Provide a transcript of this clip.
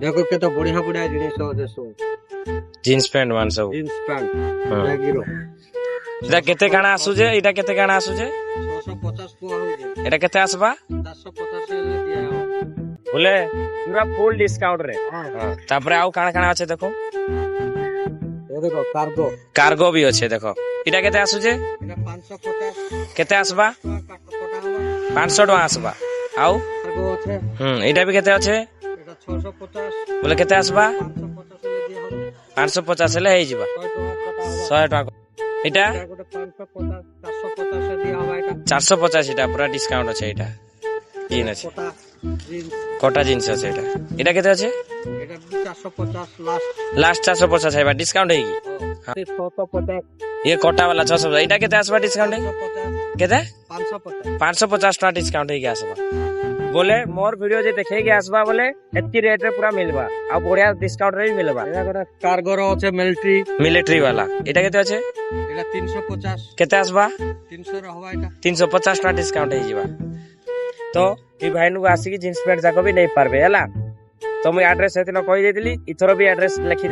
देखो केते बढ़िया बढ़िया जिनिस আছে সব जीन्स पैंट मान सब জিন্স প্যান্ট हाँ। লাগিরো এটা কেতে কাଣା আসুছে এটা কেতে কাଣା আসুছে 650 পোয়া হউছে এটা কেতে আসবা 450 রে দিয়া बोले पूरा फुल डिस्काउंट रे हां तापरे आउ काଣା काଣା আছে দেখো এ দেখো কার্গো कार्गो भी আছে দেখো এটা কেতে আসুছে এটা 550 কেতে আসবা কটা হবে 500 টাকা আসবা আউ কার্গো আছে এটা भी কেতে আছে এটা 650 बोले কেতে আসবা 550 রে দিয়া হবে 550 হেলে হই যাবা 100 টাকা 100 টাকা এটা এটা গোটে 550 450 রে দিয়া হবে এটা 450 এটা পুরা ডিসকাউন্ট আছে এটা জিন আছে কোটা জিন্স কটা জিনিস আছে এটা এটা কেতে আছে এটা 450 লাস্ট लास्ट 450 है डिस्काउंट है हाँ। 650 ये कोटा वाला 600 एटा केते आसबा डिस्काउंट है 550 केते 550 550 टा डिस्काउंट है के आसबा बोले मोर वीडियो जे देखे के आसबा बोले एत्ती रेट रे पूरा मिलबा आ बढ़िया डिस्काउंट रे भी मिलबा এটা গোটে কার্গো র আছে মিলিটারি मिलिट्री वाला एटा केते আছে এটা 350 केते आसबा 300 র হবা এটা 350 टा डिस्काउंट है जीवा तो ई भाई नु आसी की जींस पैंट जाको भी नहीं पारबे हला तो मैं एड्रेस हेतिनो कहि देतिली इथरो भी एड्रेस लिखि